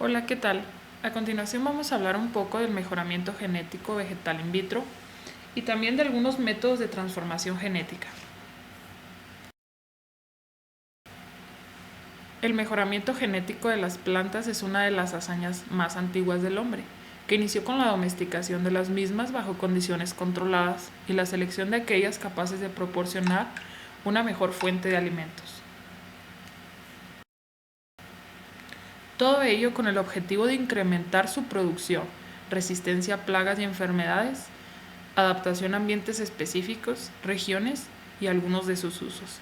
Hola, ¿qué tal? A continuación vamos a hablar un poco del mejoramiento genético vegetal in vitro y también de algunos métodos de transformación genética. El mejoramiento genético de las plantas es una de las hazañas más antiguas del hombre, que inició con la domesticación de las mismas bajo condiciones controladas y la selección de aquellas capaces de proporcionar una mejor fuente de alimentos. Todo ello con el objetivo de incrementar su producción, resistencia a plagas y enfermedades, adaptación a ambientes específicos, regiones y algunos de sus usos.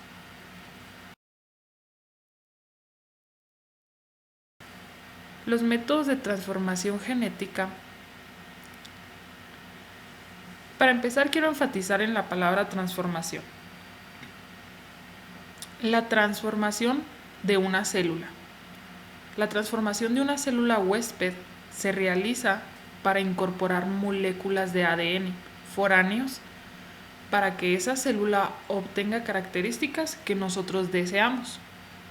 Los métodos de transformación genética. Para empezar, quiero enfatizar en la palabra transformación. La transformación de una célula. La transformación de una célula huésped se realiza para incorporar moléculas de ADN foráneos para que esa célula obtenga características que nosotros deseamos.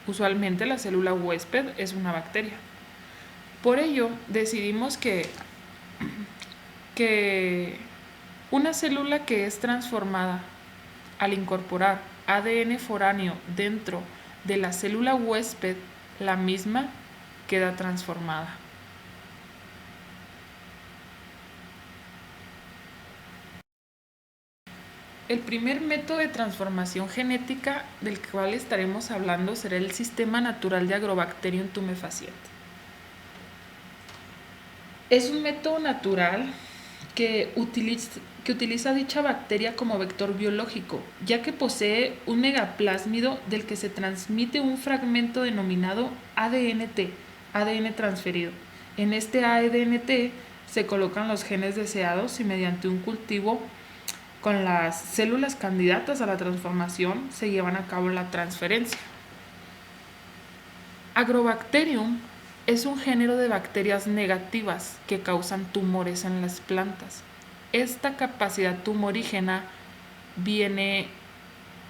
Usualmente la célula huésped es una bacteria. Por ello, decidimos que una célula que es transformada al incorporar ADN foráneo dentro de la célula huésped, la misma queda transformada. El primer método de transformación genética del cual estaremos hablando será el sistema natural de Agrobacterium tumefaciente. Es un método natural que utiliza dicha bacteria como vector biológico, ya que posee un megaplásmido del que se transmite un fragmento denominado ADNT, ADN transferido. En este ADNT se colocan los genes deseados y mediante un cultivo con las células candidatas a la transformación se llevan a cabo la transferencia. Agrobacterium es un género de bacterias negativas que causan tumores en las plantas. Esta capacidad tumorígena viene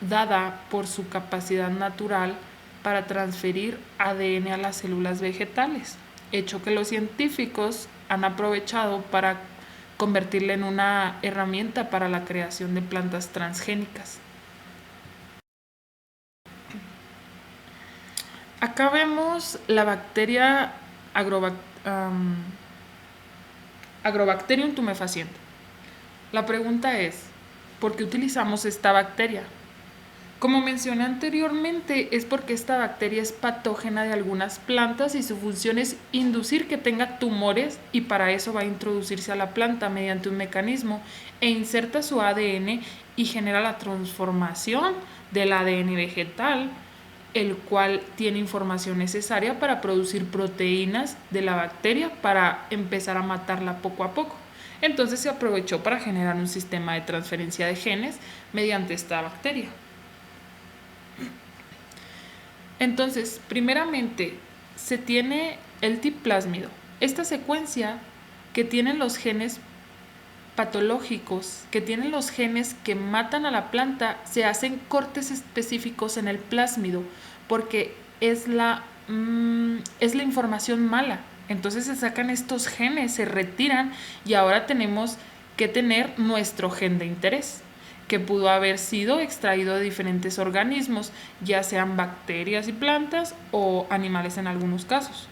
dada por su capacidad natural para transferir ADN a las células vegetales, hecho que los científicos han aprovechado para convertirla en una herramienta para la creación de plantas transgénicas. Acá vemos la bacteria Agrobacterium tumefaciente. La pregunta es, ¿por qué utilizamos esta bacteria? Como mencioné anteriormente, es porque esta bacteria es patógena de algunas plantas y su función es inducir que tenga tumores y para eso va a introducirse a la planta mediante un mecanismo e inserta su ADN y genera la transformación del ADN vegetal, el cual tiene información necesaria para producir proteínas de la bacteria para empezar a matarla poco a poco. Entonces se aprovechó para generar un sistema de transferencia de genes mediante esta bacteria. Entonces, primeramente, se tiene el tip plásmido. Esta secuencia que tienen los genes patológicos, que tienen los genes que matan a la planta, se hacen cortes específicos en el plásmido porque es la información mala. Entonces se sacan estos genes, se retiran y ahora tenemos que tener nuestro gen de interés, que pudo haber sido extraído de diferentes organismos, ya sean bacterias y plantas o animales en algunos casos.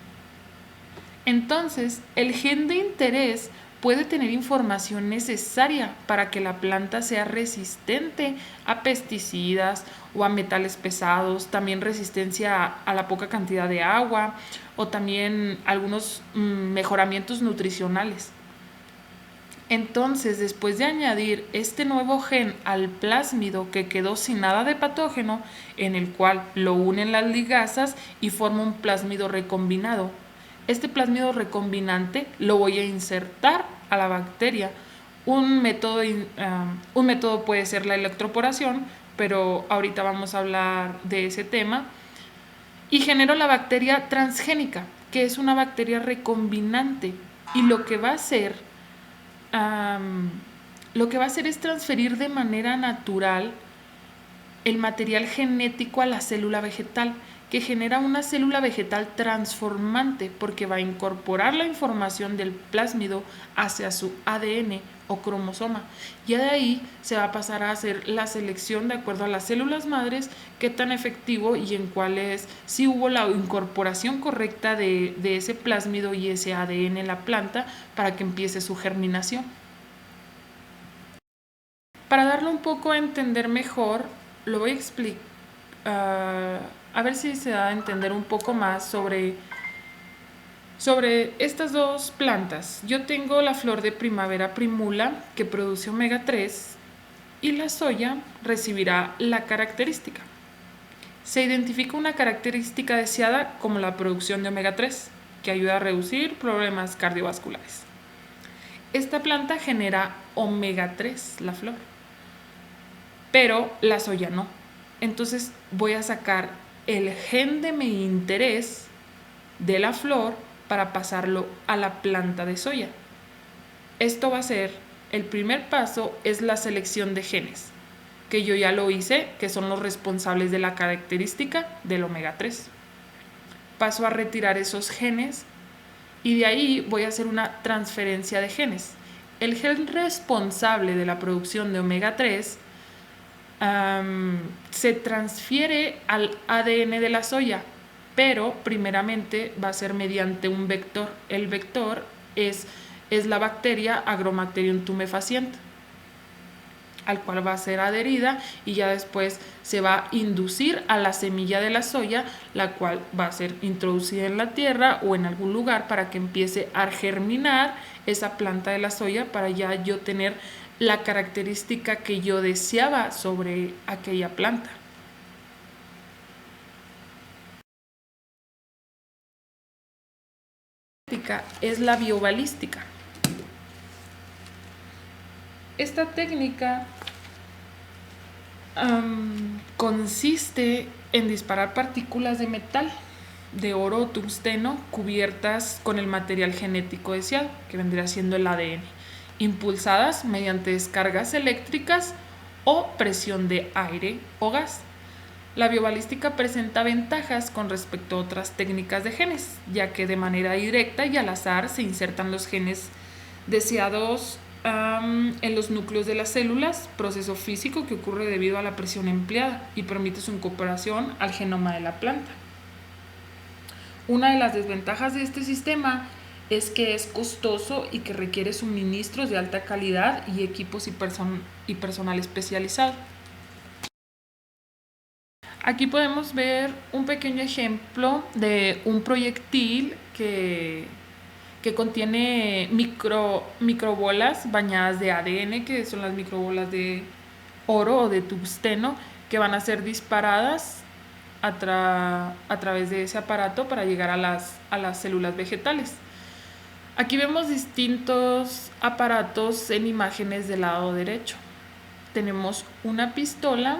Entonces, el gen de interés puede tener información necesaria para que la planta sea resistente a pesticidas o a metales pesados, también resistencia a la poca cantidad de agua o también algunos mejoramientos nutricionales. Entonces, después de añadir este nuevo gen al plásmido que quedó sin nada de patógeno, en el cual lo unen las ligazas y forma un plásmido recombinado. Este plásmido recombinante lo voy a insertar a la bacteria. Un método puede ser la electroporación, pero ahorita vamos a hablar de ese tema. Y genero la bacteria transgénica, que es una bacteria recombinante. Y lo que va a hacer es transferir de manera natural el material genético a la célula vegetal, que genera una célula vegetal transformante porque va a incorporar la información del plásmido hacia su ADN o cromosoma. Y de ahí se va a pasar a hacer la selección de acuerdo a las células madres, qué tan efectivo y en cuáles, si hubo la incorporación correcta de ese plásmido y ese ADN en la planta para que empiece su germinación. Para darlo un poco a entender mejor, lo voy a explicar, a ver si se da a entender un poco más sobre estas dos plantas. Yo tengo la flor de primavera primula que produce omega 3 y la soya recibirá la característica. Se identifica una característica deseada como la producción de omega 3 que ayuda a reducir problemas cardiovasculares. Esta planta genera omega 3, la flor, pero la soya no. Entonces voy a sacar el gen de mi interés de la flor para pasarlo a la planta de soya. Esto va a ser, el primer paso es la selección de genes, que yo ya lo hice, que son los responsables de la característica del omega 3. Paso a retirar esos genes y de ahí voy a hacer una transferencia de genes. El gen responsable de la producción de omega 3 se transfiere al ADN de la soya, pero primeramente va a ser mediante un vector. El vector es la bacteria Agrobacterium tumefaciens, al cual va a ser adherida y ya después se va a inducir a la semilla de la soya, la cual va a ser introducida en la tierra o en algún lugar para que empiece a germinar esa planta de la soya para ya yo tener la característica que yo deseaba sobre aquella planta. Es la biobalística. Esta técnica consiste en disparar partículas de metal, de oro o tungsteno, cubiertas con el material genético deseado, que vendría siendo el ADN, impulsadas mediante descargas eléctricas o presión de aire o gas. La biobalística presenta ventajas con respecto a otras técnicas de genes, ya que de manera directa y al azar se insertan los genes deseados en los núcleos de las células, proceso físico que ocurre debido a la presión empleada y permite su incorporación al genoma de la planta. Una de las desventajas de este sistema es que es costoso y que requiere suministros de alta calidad y equipos y personal especializado. Aquí podemos ver un pequeño ejemplo de un proyectil que contiene microbolas bañadas de ADN, que son las microbolas de oro o de tungsteno, que van a ser disparadas a través de ese aparato para llegar a las células vegetales. Aquí vemos distintos aparatos en imágenes del lado derecho. Tenemos una pistola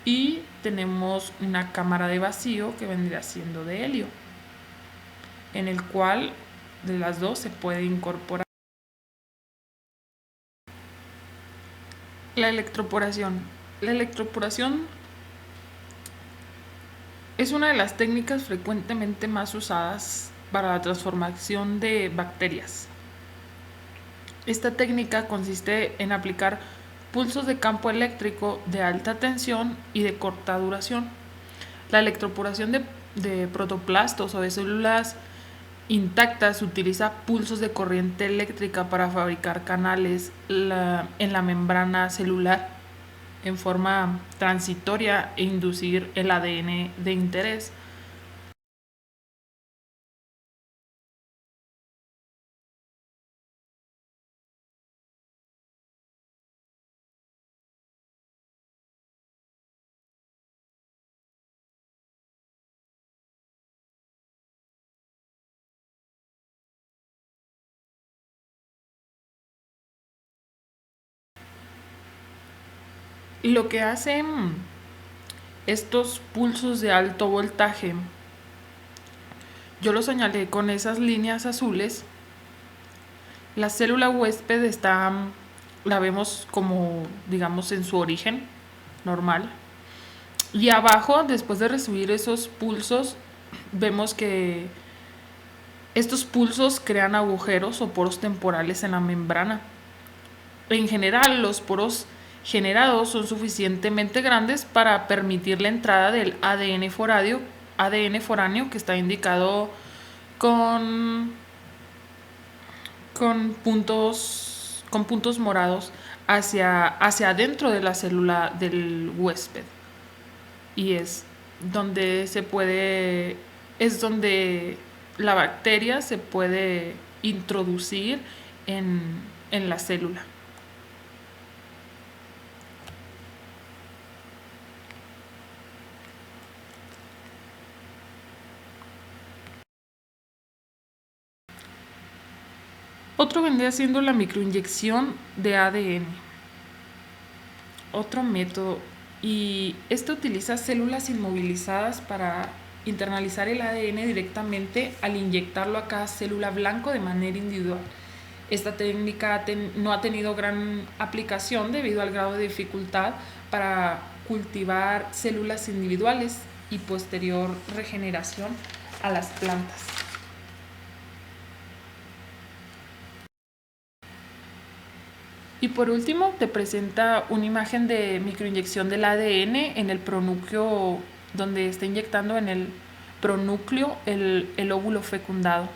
y tenemos una cámara de vacío que vendría siendo de helio, en el cual de las dos se puede incorporar la electroporación. La electroporación es una de las técnicas frecuentemente más usadas para la transformación de bacterias. Esta técnica consiste en aplicar pulsos de campo eléctrico de alta tensión y de corta duración. La electroporación de protoplastos o de células intactas utiliza pulsos de corriente eléctrica para fabricar canales en la membrana celular en forma transitoria e inducir el ADN de interés. Lo que hacen estos pulsos de alto voltaje, yo lo señalé con esas líneas azules. La célula huésped la vemos como, digamos, en su origen normal. Y abajo, después de recibir esos pulsos, vemos que estos pulsos crean agujeros o poros temporales en la membrana. En general, los poros generados son suficientemente grandes para permitir la entrada del ADN foráneo que está indicado con, con puntos morados hacia adentro de la célula del huésped. Y es donde la bacteria se puede introducir en la célula. Otro vendría siendo la microinyección de ADN. Otro método. Y este utiliza células inmovilizadas para internalizar el ADN directamente al inyectarlo a cada célula blanco de manera individual. Esta técnica no ha tenido gran aplicación debido al grado de dificultad para cultivar células individuales y posterior regeneración a las plantas. Y por último, te presenta una imagen de microinyección del ADN en el pronúcleo, donde está inyectando en el pronúcleo el óvulo fecundado.